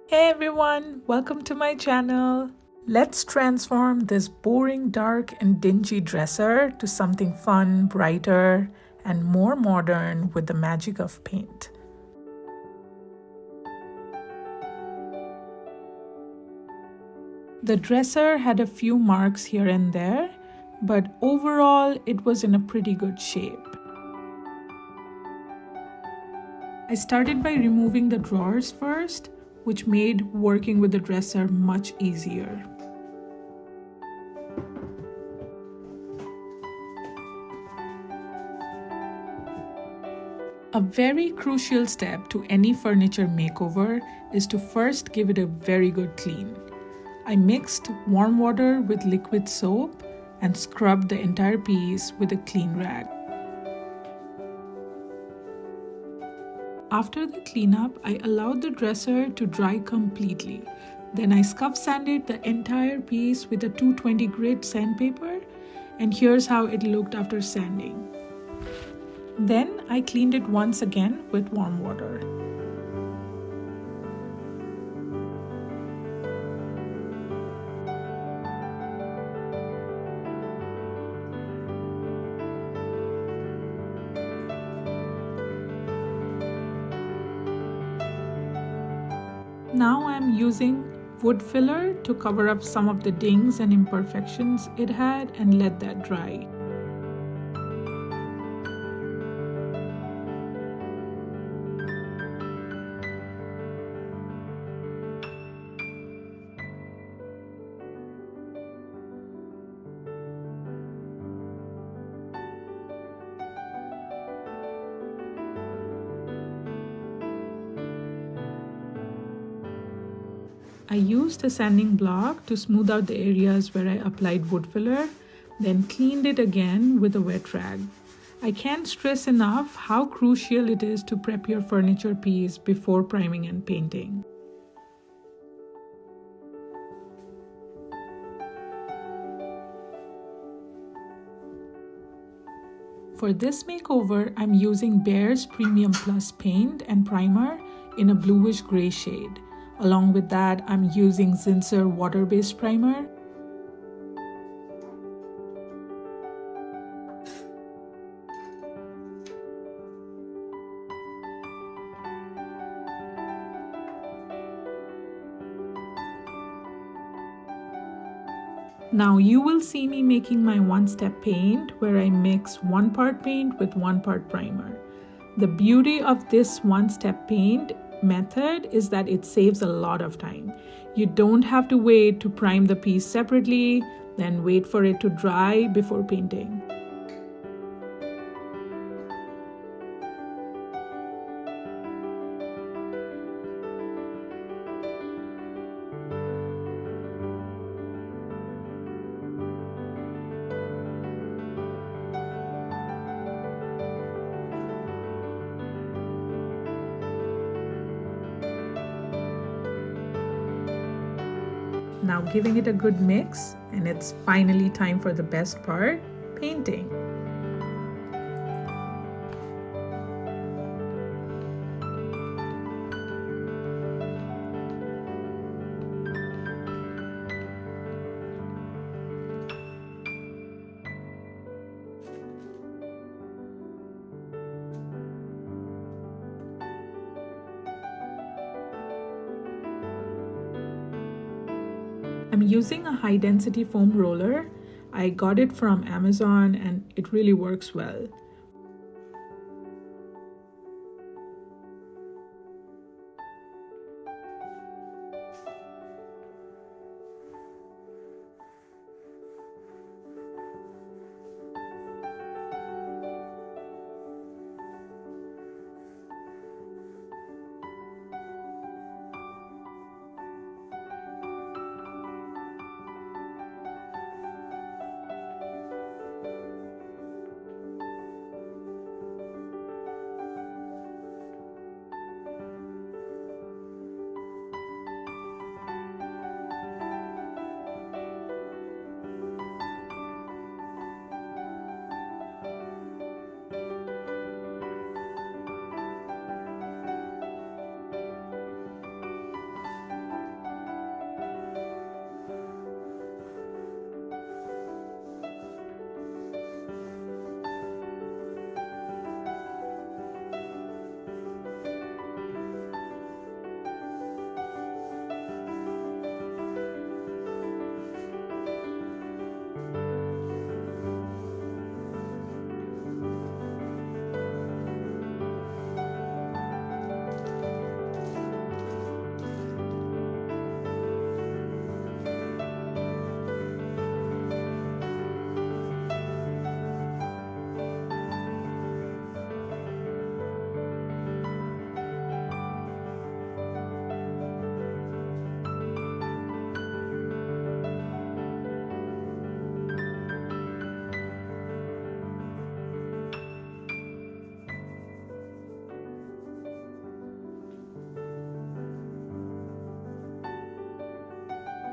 Hey everyone, welcome to my channel. Let's transform this boring, dark, and dingy dresser to something fun, brighter, and more modern with the magic of paint. The dresser had a few marks here and there, but overall it was in a pretty good shape. I started by removing the drawers first, which made working with the dresser much easier. A very crucial step to any furniture makeover is to first give it a very good clean. I mixed warm water with liquid soap and scrubbed the entire piece with a clean rag. After the cleanup, I allowed the dresser to dry completely. Then I scuff sanded the entire piece with a 220 grit sandpaper, and here's how it looked after sanding. Then I cleaned it once again with warm water. Now I'm using wood filler to cover up some of the dings and imperfections it had and let that dry. I used a sanding block to smooth out the areas where I applied wood filler, then cleaned it again with a wet rag. I can't stress enough how crucial it is to prep your furniture piece before priming and painting. For this makeover, I'm using Bear's Premium Plus paint and primer in a bluish gray shade. Along with that, I'm using Zinsser water-based primer. Now you will see me making my one-step paint where I mix 1 part paint with 1 part primer. The beauty of this one-step paint method is that it saves a lot of time. You don't have to wait to prime the piece separately, then wait for it to dry before painting. Now giving it a good mix, and it's finally time for the best part, painting. I'm using a high density foam roller. I got it from Amazon and it really works well.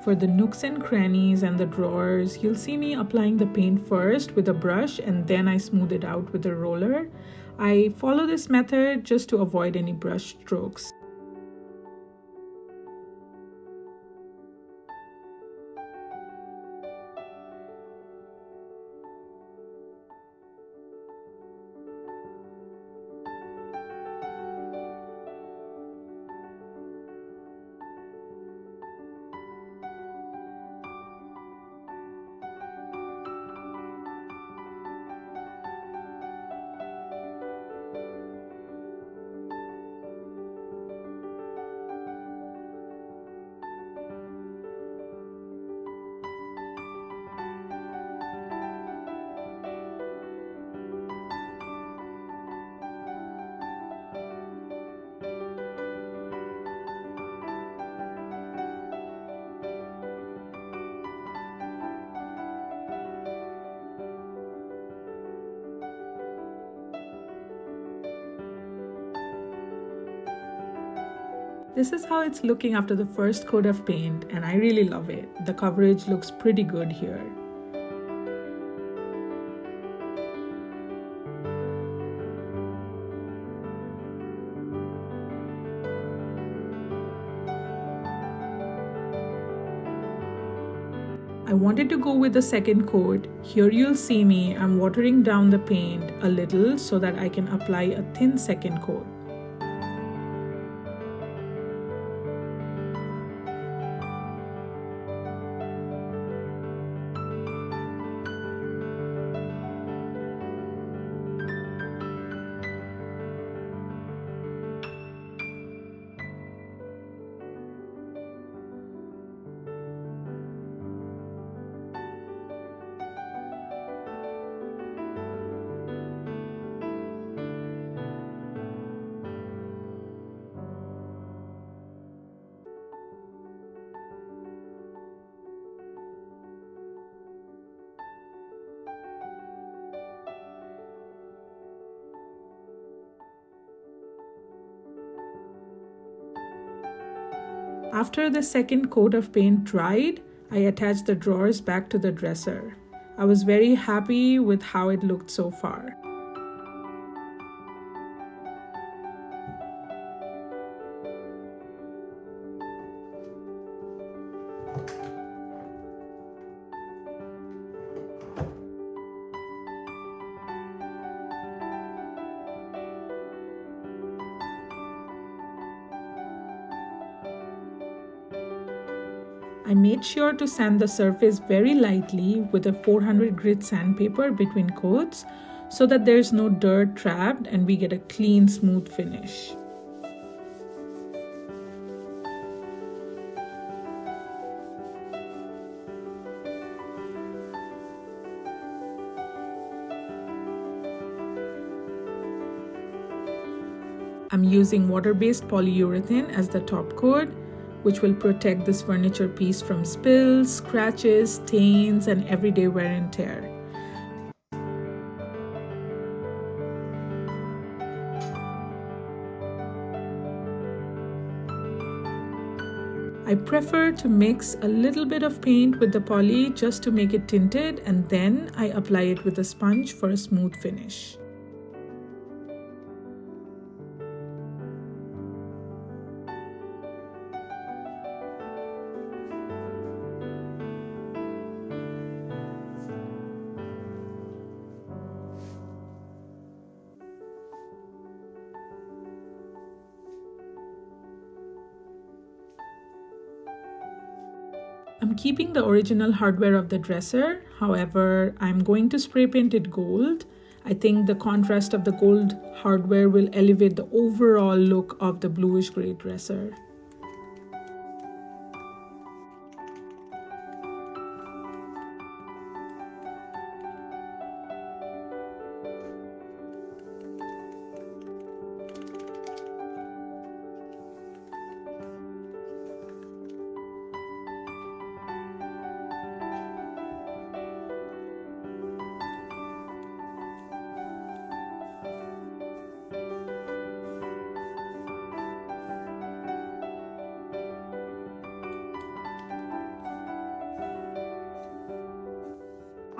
For the nooks and crannies and the drawers, you'll see me applying the paint first with a brush and then I smooth it out with a roller. I follow this method just to avoid any brush strokes. This is how it's looking after the first coat of paint, and I really love it. The coverage looks pretty good here. I wanted to go with the second coat. Here you'll see me, I'm watering down the paint a little so that I can apply a thin second coat. After the second coat of paint dried, I attached the drawers back to the dresser. I was very happy with how it looked so far. I made sure to sand the surface very lightly with a 400 grit sandpaper between coats so that there's no dirt trapped and we get a clean, smooth finish. I'm using water-based polyurethane as the top coat, which will protect this furniture piece from spills, scratches, stains, and everyday wear and tear. I prefer to mix a little bit of paint with the poly just to make it tinted, and then I apply it with a sponge for a smooth finish. I'm keeping the original hardware of the dresser, however, I'm going to spray paint it gold. I think the contrast of the gold hardware will elevate the overall look of the bluish gray dresser.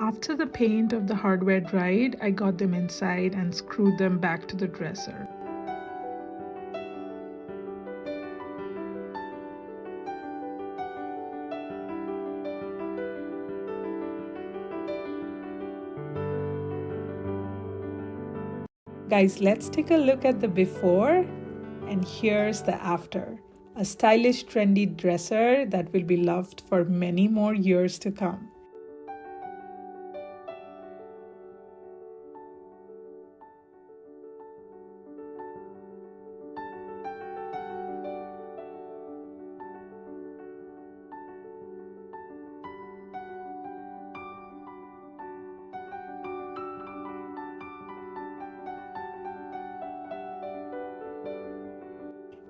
After the paint of the hardware dried, I got them inside and screwed them back to the dresser. Guys, let's take a look at the before and here's the after. A stylish, trendy dresser that will be loved for many more years to come.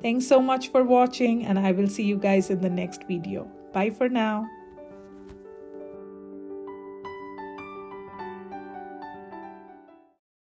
Thanks so much for watching, and I will see you guys in the next video. Bye for now.